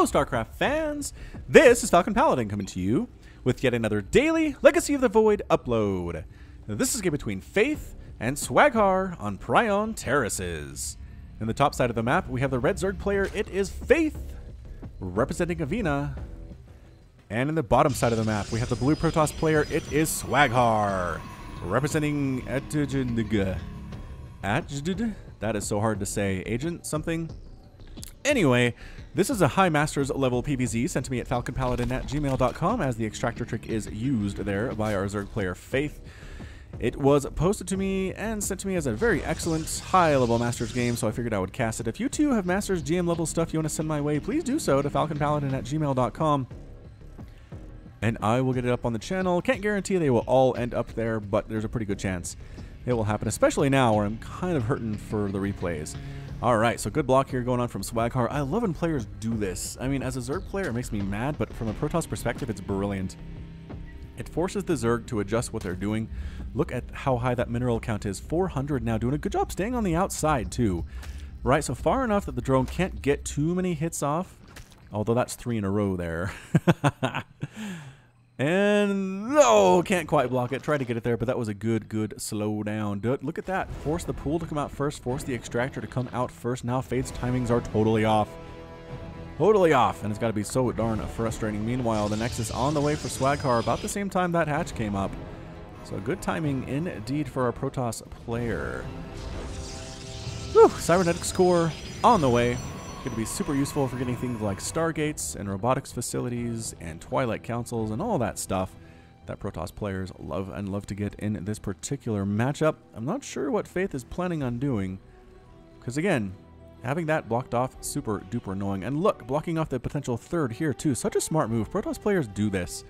Hello, StarCraft fans! This is Falcon Paladin coming to you with yet another daily Legacy of the Void upload. Now, this is a game between Faith and Swaghar on Prion Terraces. In the top side of the map, we have the red Zerg player. It is Faith, representing Avina. And in the bottom side of the map, we have the blue Protoss player. It is Swaghar, representing That is so hard to say. Agent something? Anyway, this is a high Masters-level PvZ sent to me at falconpaladin@gmail.com as the extractor trick is used there by our Zerg player Faith. It was posted to me and sent to me as a very excellent high-level Masters game, so I figured I would cast it. If you too have Masters GM level stuff you want to send my way, please do so to falconpaladin@gmail.com. And I will get it up on the channel. Can't guarantee they will all end up there, but there's a pretty good chance it will happen, especially now where I'm kind of hurting for the replays. Alright, so good block here going on from Swaghar. I love when players do this. I mean, as a Zerg player, it makes me mad, but from a Protoss perspective, it's brilliant. It forces the Zerg to adjust what they're doing. Look at how high that mineral count is. 400 now, doing a good job staying on the outside, too. Right, so far enough that the drone can't get too many hits off, although that's 3 in a row there. And no, can't quite block it. Tried to get it there, but that was a good slow down. Look at that. Force the pool to come out first. Force the extractor to come out first. Now Faith's timings are totally off. Totally off. And it's got to be so darn frustrating. Meanwhile, the Nexus on the way for Swaghar about the same time that hatch came up. So good timing indeed for our Protoss player. Whew, cybernetics core on the way. Going to be super useful for getting things like Stargates and robotics facilities and Twilight Councils and all that stuff that Protoss players love to get in this particular matchup. I'm not sure what Faith is planning on doing, because again, having that blocked off, super duper annoying. And look, blocking off the potential third here too. Such a smart move. Protoss players do this.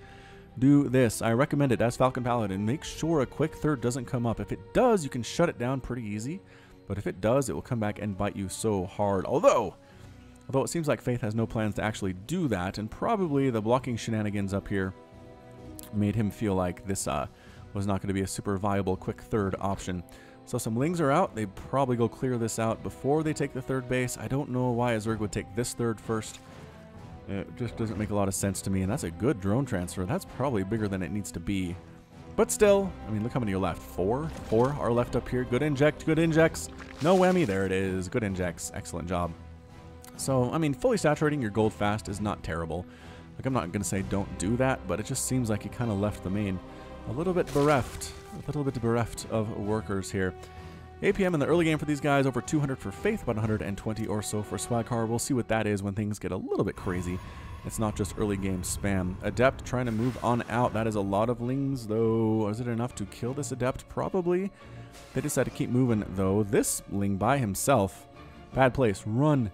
Do this. I recommend it as Falcon Paladin. Make sure a quick third doesn't come up. If it does, you can shut it down pretty easy. But if it does, it will come back and bite you so hard. Although it seems like Faith has no plans to actually do that, and probably the blocking shenanigans up here made him feel like this was not going to be a super viable quick third option. So some Lings are out. They probably go clear this out before they take the third base. I don't know why a Zerg would take this third first. It just doesn't make a lot of sense to me, and that's a good drone transfer. That's probably bigger than it needs to be. But still, I mean, look how many are left. Four are left up here. Good inject, good injects. No whammy. There it is. Good injects. Excellent job. So, I mean, fully saturating your gold fast is not terrible. Like, I'm not going to say don't do that, but it just seems like he kind of left the main a little bit bereft of workers here. APM in the early game for these guys, over 200 for Faith, about 120 or so for Swaghar. We'll see what that is when things get a little bit crazy. It's not just early game spam. Adept trying to move on out. That is a lot of Lings, though. Is it enough to kill this Adept? Probably. They decide to keep moving, though. This Ling by himself. Bad place. Run.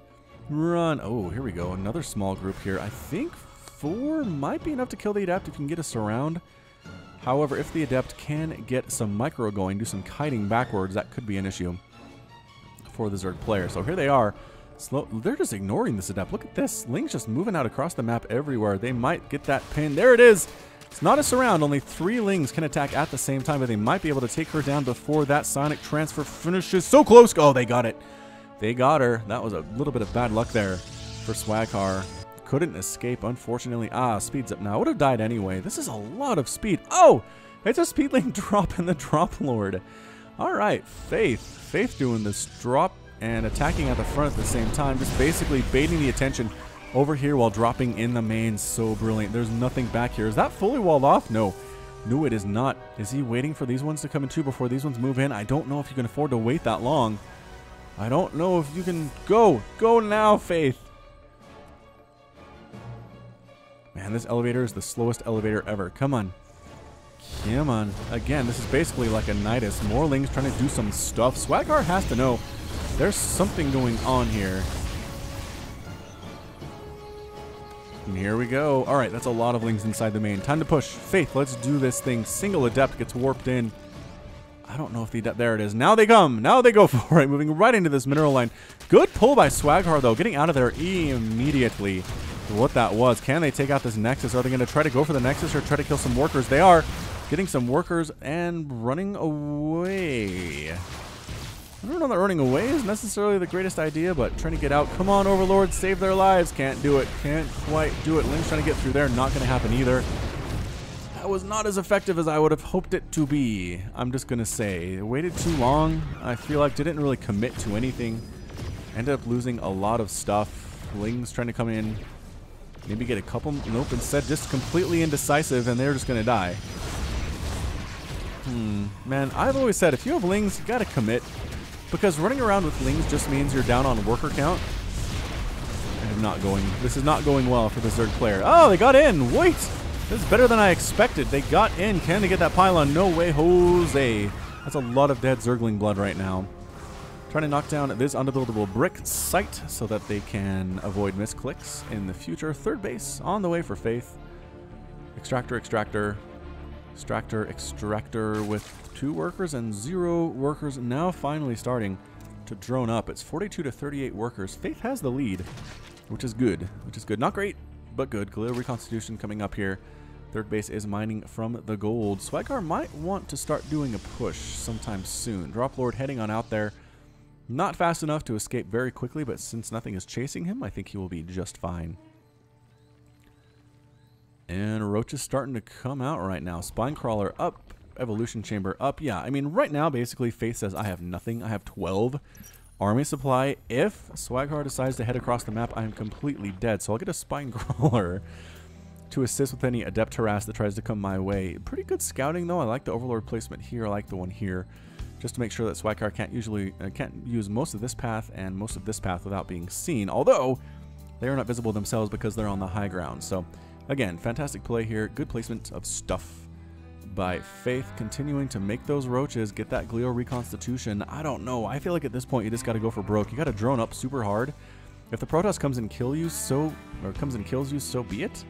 Run. Oh, here we go. Another small group here. I think 4 might be enough to kill the Adept if you can get a surround. However, if the Adept can get some micro going, do some kiting backwards, that could be an issue for the Zerg player. So here they are. Slow. They're just ignoring this Adept. Look at this. Ling's just moving out across the map everywhere. They might get that pin. There it is. It's not a surround. Only 3 Lings can attack at the same time, but they might be able to take her down before that sonic transfer finishes. So close. Oh, they got it. They got her. That was a little bit of bad luck there for Swaghar. Couldn't escape, unfortunately. Ah, speed's up now. Would have died anyway. This is a lot of speed. Oh, it's a speedling drop in the Drop Lord. All right, Faith doing this drop and attacking at the front at the same time. Just basically baiting the attention over here while dropping in the main. So brilliant. There's nothing back here. Is that fully walled off? No. No, it is not. Is he waiting for these ones to come in too before these ones move in? I don't know if you can afford to wait that long. I don't know if you can go. Go now, Faith. Man, this elevator is the slowest elevator ever. Come on. Come on. Again, this is basically like a Nidus. More Lings trying to do some stuff. Swaghar has to know there's something going on here. And here we go. All right, that's a lot of Lings inside the main. Time to push. Faith, let's do this thing. Single Adept gets warped in. I don't know if there it is. Now they come. Now they go for it. Moving right into this mineral line. Good pull by Swaghar, though. Getting out of there immediately. What that was. Can they take out this Nexus? Are they going to try to go for the Nexus or try to kill some workers? They are. Getting some workers and running away. I don't know that running away is necessarily the greatest idea, but trying to get out. Come on, Overlord, save their lives. Can't do it. Can't quite do it. Ling's trying to get through there. Not going to happen either. That was not as effective as I would have hoped it to be. I'm just going to say. It waited too long. I feel like didn't really commit to anything. Ended up losing a lot of stuff. Ling's trying to come in. Maybe get a couple. Nope, instead just completely indecisive, and they're just going to die. Man, I've always said if you have Lings, you got to commit. Because running around with Lings just means you're down on worker count. This is not going well for the Zerg player. Oh, they got in. Wait. This is better than I expected. They got in. Can they get that pylon? No way, Jose. That's a lot of dead Zergling blood right now. Trying to knock down this unbuildable brick site so that they can avoid misclicks in the future. Third base on the way for Faith. Extractor, extractor. Extractor, extractor with 2 workers and 0 workers now finally starting to drone up. It's 42 to 38 workers. Faith has the lead, which is good. Not great, but good. Galil Reconstitution coming up here. Third base is mining from the gold. Swaghar might want to start doing a push sometime soon. Drop Lord heading on out there. Not fast enough to escape very quickly, but since nothing is chasing him, I think he will be just fine. And Roach is starting to come out right now. Spinecrawler up. Evolution Chamber up. Yeah, I mean, right now, basically, Faith says, I have nothing. I have 12 army supply. If Swaghar decides to head across the map, I am completely dead. So I'll get a Spinecrawler to assist with any Adept Harass that tries to come my way. Pretty good scouting, though. I like the Overlord placement here. I like the one here. Just to make sure that Swaghar can't use most of this path and most of this path without being seen. Although, they are not visible themselves because they're on the high ground. So, again, fantastic play here. Good placement of stuff by Faith, continuing to make those roaches, get that glial reconstitution. I don't know. I feel like at this point you just got to go for broke. You got to drone up super hard. If the Protoss comes and kills you, so be it.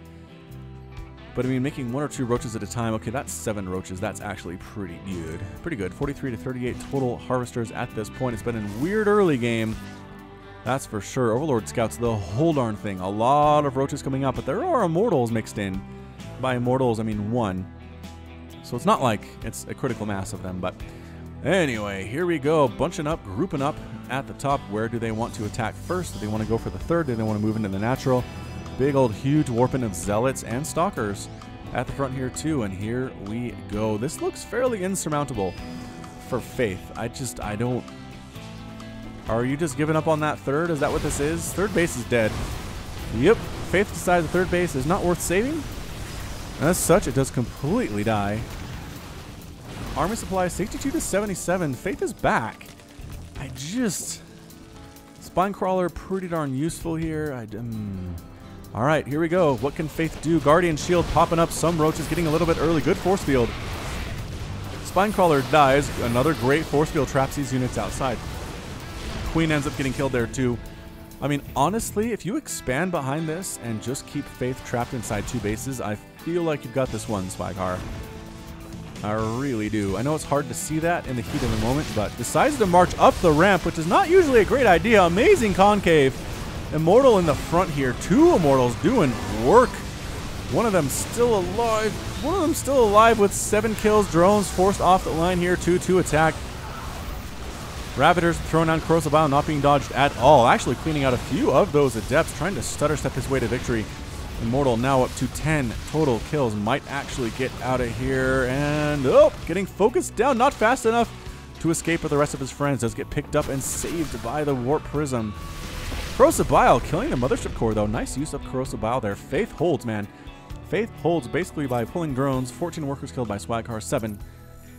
But I mean, making 1 or 2 roaches at a time. Okay, that's 7 roaches. That's actually pretty good. Pretty good. 43 to 38 total harvesters at this point. It's been a weird early game. That's for sure. Overlord scouts the whole darn thing. A lot of roaches coming out, but there are immortals mixed in. By immortals, I mean 1. So it's not like it's a critical mass of them, but anyway, here we go. Bunching up, grouping up at the top. Where do they want to attack first? Do they want to go for the third? Do they want to move into the natural? Big old huge warping of Zealots and Stalkers at the front here too, and here we go. This looks fairly insurmountable for Faith. I don't... Are you just giving up on that third? Is that what this is? Third base is dead. Yep, Faith decides the third base is not worth saving. And as such, it does completely die. Army supply 62 to 77. Faith is back. Spinecrawler pretty darn useful here. All right, here we go. What can Faith do? Guardian Shield popping up. Some roaches getting a little bit early. Good force field. Spinecrawler dies. Another great force field traps these units outside. Queen ends up getting killed there too. I mean, honestly, if you expand behind this and just keep Faith trapped inside 2 bases, I feel like you've got this one, Swaghar. I really do. I know it's hard to see that in the heat of the moment, but decides to march up the ramp, which is not usually a great idea. Amazing concave. Immortal in the front here. 2 Immortals doing work. One of them still alive with 7 kills. Drones forced off the line here. 2-2 attack. Ravagers throwing down Corrosive Bile, not being dodged at all. Actually cleaning out a few of those Adepts, trying to stutter step his way to victory. Immortal now up to 10 total kills. Might actually get out of here. And, getting focused down. Not fast enough to escape with the rest of his friends. Does get picked up and saved by the Warp Prism. Corrosive Bile killing the Mothership Core, though. Nice use of Corrosive Bile there. Faith holds, man. Faith holds basically by pulling drones. 14 workers killed by Swaghar. 7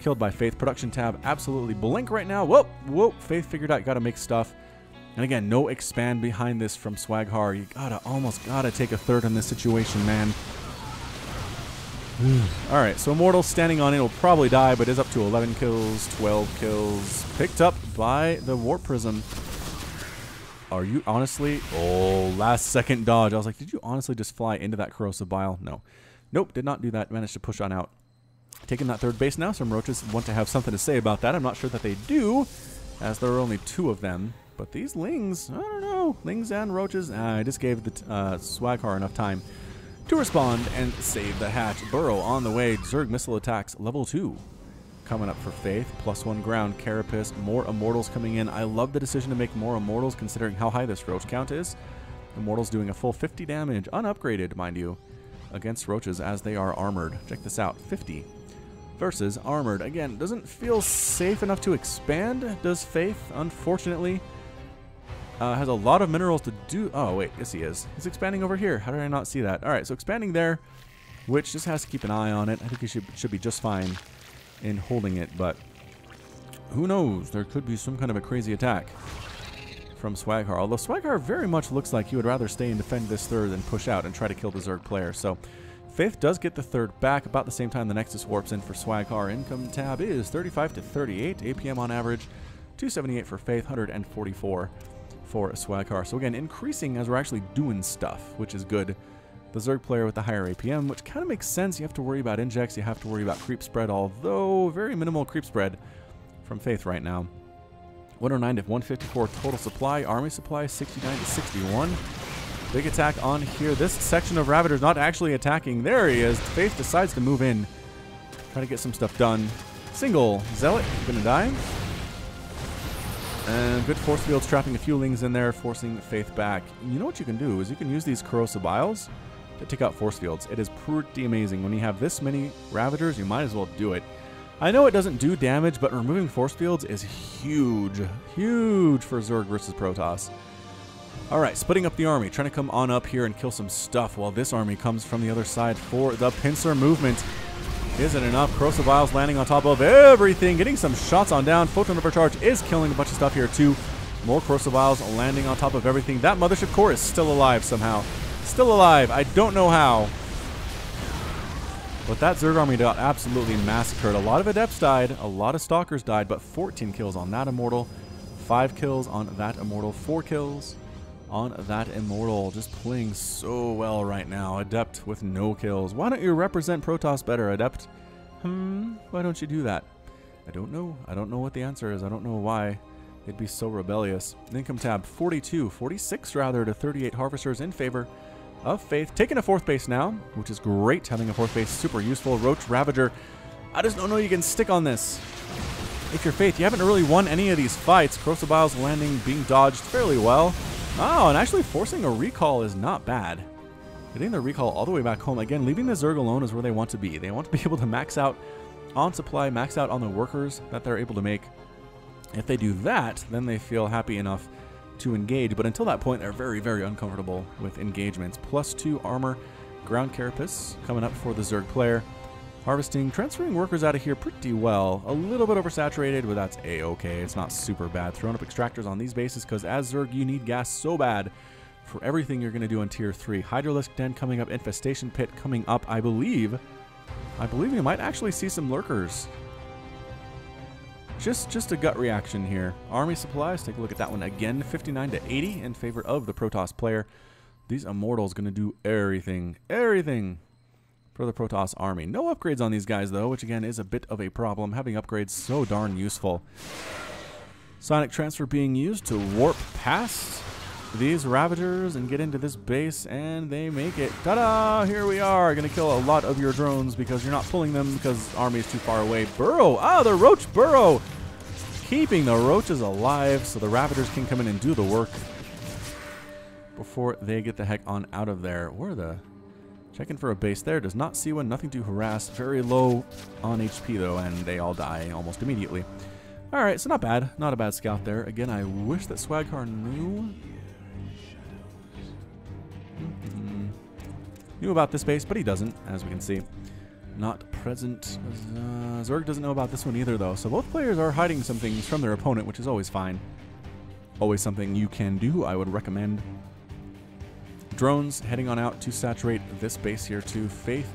killed by Faith. Production tab absolutely blink right now. Whoa. Faith figured out gotta make stuff. And again, no expand behind this from Swaghar. You almost gotta take a third in this situation, man. Alright, so Immortal standing on it will probably die, but is up to 11 kills, 12 kills. Picked up by the Warp Prism. Are you honestly... Oh, last second dodge. I was like, did you honestly just fly into that Corrosive Bile? No. Nope, did not do that. Managed to push on out. Taking that third base now. Some roaches want to have something to say about that. I'm not sure that they do, as there are only 2 of them. But these Lings, I don't know. Lings and roaches. I just gave the Swaghar enough time to respond and save the hatch. Burrow on the way. Zerg missile attacks level 2. coming up for Faith. +1 ground Carapace. More Immortals coming in. I love the decision to make more Immortals considering how high this Roach count is. Immortals doing a full 50 damage, unupgraded, mind you, against Roaches as they are armored. Check this out, 50 versus armored. Again, doesn't feel safe enough to expand, does Faith, unfortunately. Has a lot of minerals to do. Oh, wait, yes he is. He's expanding over here. How did I not see that? All right, so expanding there, which just has to keep an eye on it. I think he should be just fine in holding it, but who knows? There could be some kind of a crazy attack from Swaghar. Although Swaghar very much looks like he would rather stay and defend this third than push out and try to kill the Zerg player. So Faith does get the third back about the same time the Nexus warps in for Swaghar. Income tab is 35 to 38 APM on average, 278 for Faith, 144 for Swaghar. So again, increasing as we're actually doing stuff, which is good. The Zerg player with the higher APM, which kind of makes sense. You have to worry about injects, you have to worry about creep spread, although very minimal creep spread from Faith right now. 109 to 154 total supply. Army supply 69 to 61. Big attack on here. This section of Ravagers not actually attacking. There he is. Faith decides to move in. Try to get some stuff done. Single Zealot. Gonna die. And good force fields trapping a few lings in there, forcing Faith back. You know what you can do is you can use these corrosive biles to take out force fields. It is pretty amazing. When you have this many Ravagers, you might as well do it. I know it doesn't do damage, but removing force fields is huge. Huge for Zerg versus Protoss. Alright, splitting up the army, trying to come on up here and kill some stuff while this army comes from the other side for the pincer movement. Isn't enough. Corrosive Vials landing on top of everything, getting some shots on down. Photon Overcharge is killing a bunch of stuff here too. More Corrosive Vials landing on top of everything. That Mothership Core is still alive somehow. Still alive. I don't know how. But that Zerg army got absolutely massacred. A lot of Adepts died, a lot of Stalkers died, but 14 kills on that Immortal, 5 kills on that Immortal, 4 kills on that Immortal. Just playing so well right now. Adept with no kills. Why don't you represent Protoss better, Adept? Why don't you do that? I don't know. I don't know what the answer is. I don't know why they'd be so rebellious. Income tab 46 rather to 38 Harvesters in favor of Faith. Taking a 4th base now, which is great. Having a 4th base, super useful. Roach Ravager. I just don't know you can stick on this. If you're Faith, you haven't really won any of these fights. Corrosive Vials landing, being dodged fairly well. Oh, and actually forcing a recall is not bad. Getting the recall all the way back home. Again, leaving the Zerg alone is where they want to be. They want to be able to max out on supply, max out on the workers that they're able to make. If they do that, then they feel happy enough to engage, but until that point they're very, very uncomfortable with engagements. +2 armor, ground carapace coming up for the Zerg player. Harvesting, transferring workers out of here pretty well. A little bit oversaturated, but that's a-okay. It's not super bad. Throwing up extractors on these bases because as Zerg you need gas so bad for everything you're going to do in tier 3. Hydralisk Den coming up, Infestation Pit coming up. I believe we might actually see some lurkers. Just a gut reaction here. Army supplies, take a look at that one again. 59 to 80 in favor of the Protoss player. These Immortals going to do everything for the Protoss army. No upgrades on these guys though, which again is a bit of a problem. Having upgrades so darn useful. Sonic Transfer being used to warp past these Ravagers and get into this base, and they make it. Ta-da! Here we are. Going to kill a lot of your drones because you're not pulling them because army is too far away. Burrow! Ah, the Roach Burrow! Keeping the Roaches alive so the Ravagers can come in and do the work before they get the heck on out of there. Where the... Checking for a base there. Does not see one. Nothing to harass. Very low on HP though, and they all die almost immediately. Alright, so not bad. Not a bad scout there. Again, I wish that Swaghar knew about this base, but he doesn't, as we can see. Not present. Zerg doesn't know about this one either, though. So both players are hiding some things from their opponent, which is always fine. Always something you can do, I would recommend. Drones heading on out to saturate this base here to Faith.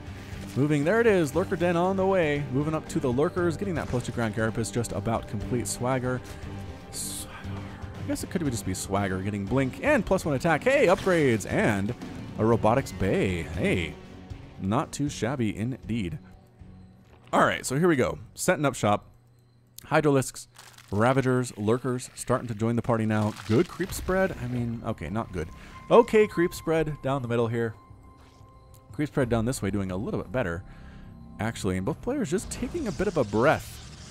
Moving, there it is, Lurker Den on the way. Moving up to the Lurkers, getting that +2 ground carapace just about complete. Swaghar. I guess it could just be Swaghar getting blink and +1 attack. Hey, upgrades and a robotics bay. Hey, not too shabby indeed. Alright, so here we go. Setting up shop. Hydralisks, Ravagers, Lurkers starting to join the party now. Good creep spread. I mean, okay, not good. Okay, creep spread down the middle here. Creep spread down this way doing a little bit better, actually. And both players just taking a bit of a breath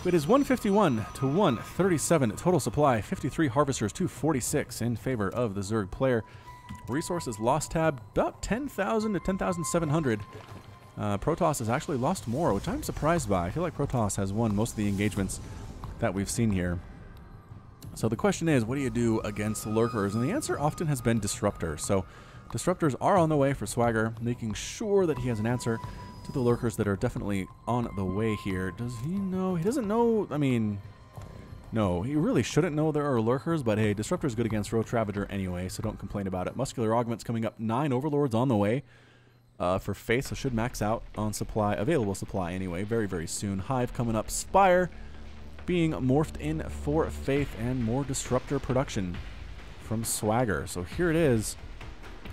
It is 151 to 137 total supply, 53 harvesters to 46 in favor of the Zerg player. Resources lost tab about 10,000 to 10,700. Protoss has actually lost more, which I'm surprised by. I feel like Protoss has won most of the engagements that we've seen here. So the question is, what do you do against lurkers? And the answer often has been disruptors. So disruptors are on the way for Swaghar, making sure that he has an answer to the lurkers that are definitely on the way here. Does he know? He doesn't know. I mean, no, he really shouldn't know there are lurkers, but hey, disruptor's good against Roach Ravager anyway, so don't complain about it. Muscular Augment's coming up, 9 Overlords on the way for Faith, so should max out on supply, available supply anyway, very, very soon. Hive coming up, Spire being morphed in for Faith, and more disruptor production from Swaghar. So here it is.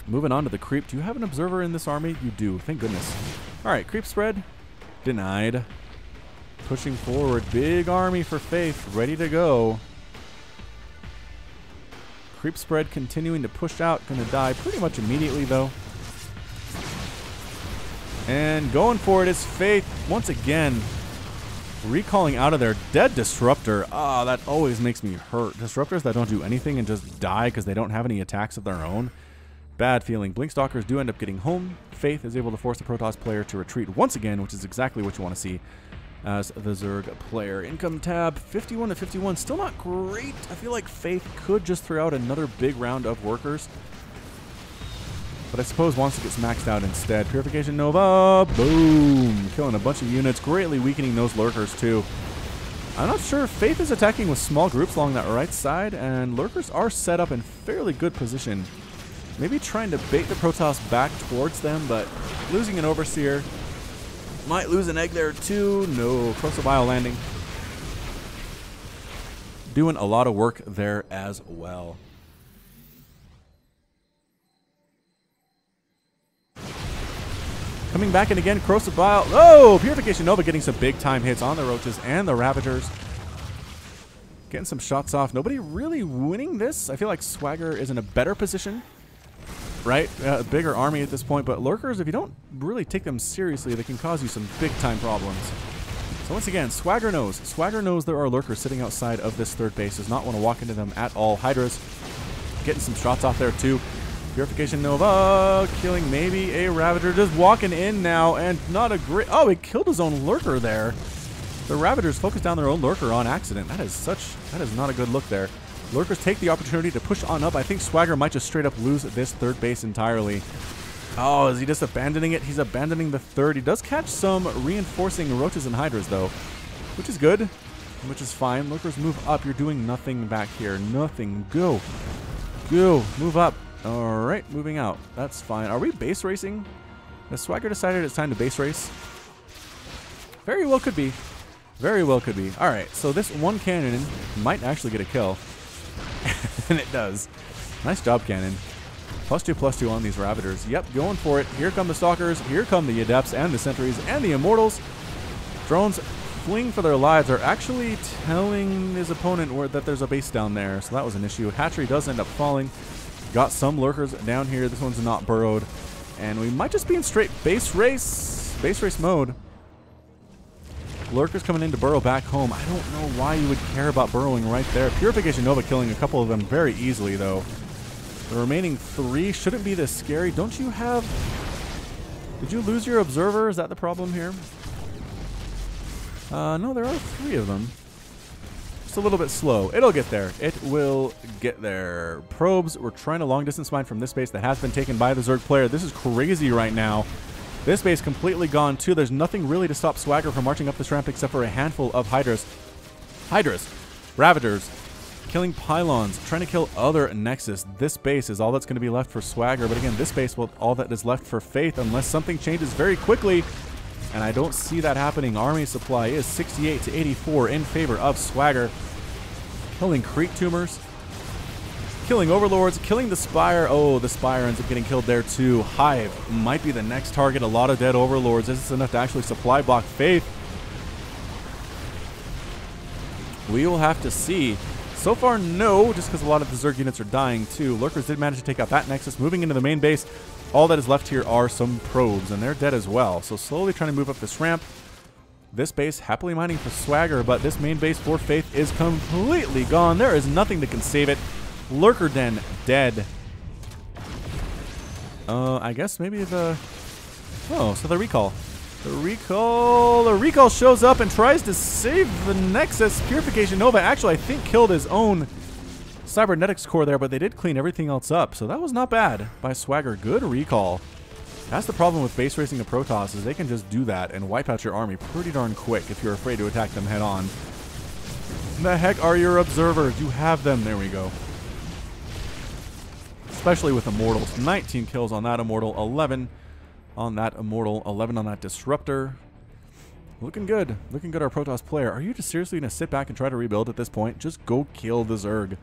Moving on to the creep. Do you have an observer in this army? You do. Thank goodness. All right, creep spread denied. Pushing forward. Big army for Faith. Ready to go. Creep spread continuing to push out. Going to die pretty much immediately, though. And going for it is Faith. Once again, recalling out of their dead disruptor. Ah, that always makes me hurt. Disruptors that don't do anything and just die because they don't have any attacks of their own. Bad feeling. Blinkstalkers do end up getting home. Faith is able to force the Protoss player to retreat once again, which is exactly what you want to see as the Zerg player. Income tab, 51 to 51. Still not great. I feel like Faith could just throw out another big round of workers. But I suppose once it gets maxed out instead. Purification Nova. Boom. Killing a bunch of units. Greatly weakening those lurkers too. I'm not sure. Faith is attacking with small groups along that right side. And lurkers are set up in fairly good position. Maybe trying to bait the Protoss back towards them, but losing an Overseer. Might lose an egg there too. No. Crocobile landing. Doing a lot of work there as well. Coming back in again, Crocobile. Oh! Purification Nova getting some big time hits on the Roaches and the Ravagers. Getting some shots off. Nobody really winning this. I feel like Swaghar is in a better position. Right? Bigger army at this point, but lurkers, if you don't really take them seriously, they can cause you some big-time problems. So once again, Swaghar knows. Swaghar knows there are lurkers sitting outside of this third base. Does not want to walk into them at all. Hydras getting some shots off there, too. Purification Nova killing maybe a Ravager. Just walking in now, and not a great... Oh, he killed his own lurker there. The Ravagers focused down their own lurker on accident. That is not a good look there. Lurkers take the opportunity to push on up. I think Swaghar might just straight up lose this third base entirely. Oh, is he just abandoning it? He's abandoning the third. He does catch some reinforcing Roaches and Hydras, though, which is good, which is fine. Lurkers move up. You're doing nothing back here. Nothing. Go. Go. Move up. All right, moving out. That's fine. Are we base racing? Has Swaghar decided it's time to base race? Very well could be. Very well could be. All right, so this one cannon might actually get a kill. And it does. Nice job, cannon. +2/+2 on these Ravagers. Yep, going for it. Here come the Stalkers. Here come the Adepts and the Sentries and the Immortals. Drones fleeing for their lives are actually telling his opponent that there's a base down there. So that was an issue. Hatchery does end up falling. Got some lurkers down here. This one's not burrowed. And we might just be in straight base race mode. Lurkers coming in to burrow back home. I don't know why you would care about burrowing right there. Purification Nova killing a couple of them very easily, though. The remaining 3 shouldn't be this scary. Don't you have... Did you lose your observer? Is that the problem here? No, there are 3 of them. Just a little bit slow. It'll get there. It will get there. Probes, we're trying to long distance mine from this base that has been taken by the Zerg player. This is crazy right now. This base completely gone too. There's nothing really to stop Swaghar from marching up this ramp except for a handful of Hydras. Ravagers, killing Pylons, trying to kill other Nexus. This base is all that's going to be left for Swaghar. But again, this base will all that is left for Faith unless something changes very quickly. And I don't see that happening. Army supply is 68 to 84 in favor of Swaghar. Killing Creep Tumors. Killing Overlords, killing the Spire. Oh, the Spire ends up getting killed there too. Hive might be the next target. A lot of dead Overlords. Is this enough to actually supply block Faith? We will have to see. So far, no, just because a lot of the Zerg units are dying too. Lurkers did manage to take out that Nexus. Moving into the main base. All that is left here are some probes, and they're dead as well. So slowly trying to move up this ramp. This base happily mining for Swaghar, but this main base for Faith is completely gone. There is nothing that can save it. Lurker Den dead. I guess maybe the... Oh, so the recall. The recall shows up and tries to save the Nexus. Purification Nova actually, I think, killed his own cybernetics core there, but they did clean everything else up. So that was not bad by Swaghar. Good recall. That's the problem with base racing a Protoss, is they can just do that and wipe out your army pretty darn quick if you're afraid to attack them head on. The heck are your observers? You have them. There we go. Especially with Immortals. 19 kills on that Immortal, 11 on that Immortal, 11 on that Disruptor. Looking good. Looking good, our Protoss player. Are you just seriously going to sit back and try to rebuild at this point? Just go kill the Zerg.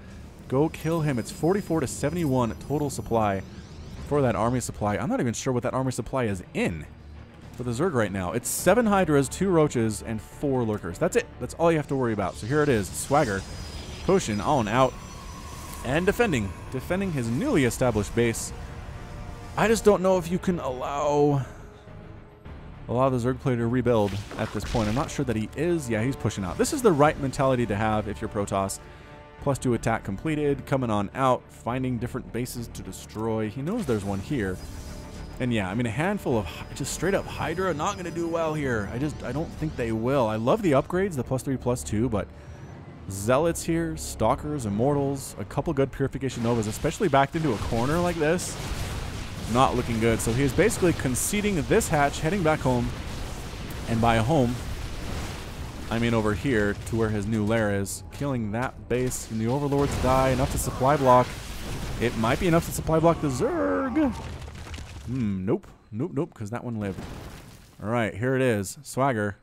Go kill him. It's 44 to 71 total supply for that army supply. I'm not even sure what that army supply is in for the Zerg right now. It's 7 Hydras, 2 Roaches, and 4 Lurkers. That's it. That's all you have to worry about. So here it is. Swaghar pushing on out and defending his newly established base. I just don't know if you can allow the Zerg player to rebuild at this point. I'm not sure that he is. Yeah, he's pushing out. This is the right mentality to have if you're Protoss. +2 attack completed, coming on out, finding different bases to destroy. He knows there's one here. And yeah, I mean, a handful of just straight up Hydra not going to do well here. I don't think they will. I love the upgrades, the +3, +2, but Zealots here, Stalkers, Immortals, a couple good Purification Novas, especially backed into a corner like this. Not looking good. So he's basically conceding this hatch, heading back home. And by home, I mean over here to where his new lair is. Killing that base, and the Overlords die. Enough to supply block. It might be enough to supply block the Zerg. Nope. Nope, because that one lived. Alright, here it is. Swaghar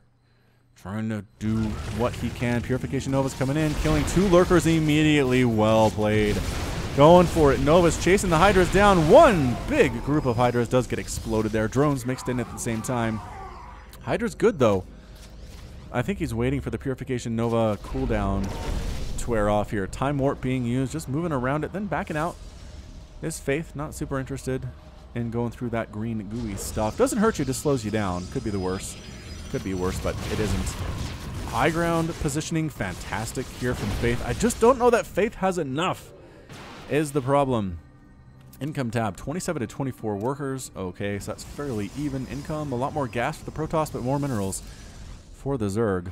trying to do what he can. Purification Nova's coming in, killing 2 Lurkers immediately. Well played. Going for it. Nova's chasing the Hydras down. One big group of Hydras does get exploded there. Drones mixed in at the same time. Hydra's good, though. I think he's waiting for the Purification Nova cooldown to wear off here. Time Warp being used, just moving around it, then backing out. Is Faith not super interested in going through that green gooey stuff? Doesn't hurt you, just slows you down. Could be the worst. Could be worse, but it isn't. High ground positioning, fantastic here from Faith. I just don't know that Faith has enough, is the problem. Income tab, 27 to 24 workers. Okay, so that's fairly even income. A lot more gas for the Protoss, but more minerals for the Zerg.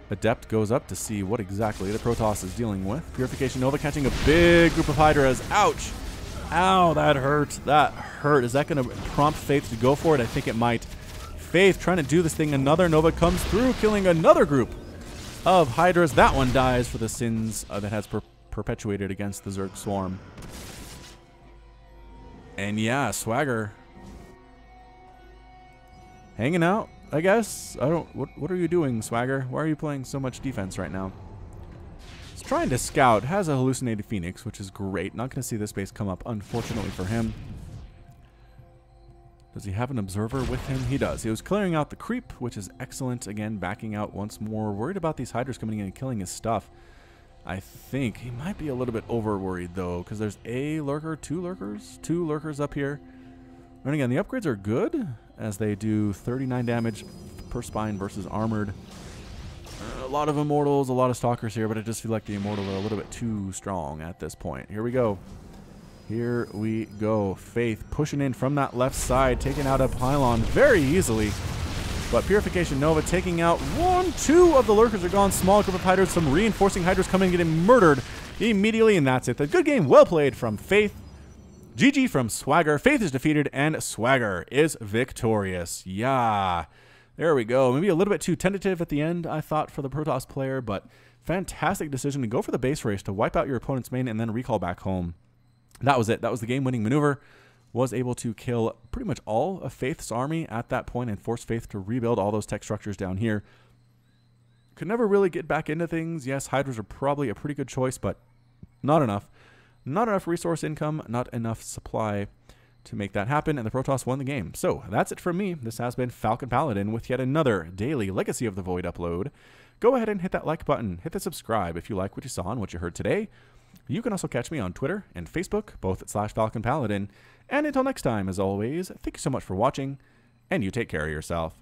Adept goes up to see what exactly the Protoss is dealing with. Purification Nova catching a big group of Hydras. Ouch! Ow, that hurt. That hurt. Is that going to prompt Faith to go for it? I think it might. Faith trying to do this thing. Another Nova comes through, killing another group of Hydras. That one dies for the sins that has perpetuated against the Zerg Swarm. And yeah, Swaghar hanging out, I guess. I don't. What are you doing, Swaghar? Why are you playing so much defense right now? He's trying to scout. Has a hallucinated Phoenix, which is great. Not going to see this base come up, unfortunately for him. Does he have an observer with him? He does. He was clearing out the creep, which is excellent. Again, backing out once more. Worried about these Hydras coming in and killing his stuff. I think he might be a little bit over worried though, because there's a Lurker, 2 Lurkers, 2 Lurkers up here. And again, the upgrades are good, as they do 39 damage per spine versus armored. A lot of Immortals, a lot of Stalkers here, but I just feel like the Immortals are a little bit too strong at this point. Here we go. Here we go. Faith pushing in from that left side, taking out a pylon very easily. But Purification Nova taking out 1, 2 of the Lurkers are gone. Small group of Hydras, some reinforcing Hydras coming and getting murdered immediately, and that's it. The good game, well played from Faith. GG from Swaghar. Faith is defeated, and Swaghar is victorious. Yeah. There we go. Maybe a little bit too tentative at the end, I thought, for the Protoss player, but fantastic decision to go for the base race, to wipe out your opponent's main, and then recall back home. That was it. That was the game-winning maneuver. Was able to kill pretty much all of Faith's army at that point and force Faith to rebuild all those tech structures down here. Could never really get back into things. Yes, Hydras are probably a pretty good choice, but not enough. Not enough resource income, not enough supply to make that happen, and the Protoss won the game. So that's it from me. This has been Falcon Paladin with yet another daily Legacy of the Void upload. Go ahead and hit that like button. Hit the subscribe if you like what you saw and what you heard today. You can also catch me on Twitter and Facebook, both at /Falcon Paladin. And until next time, as always, thank you so much for watching, and you take care of yourself.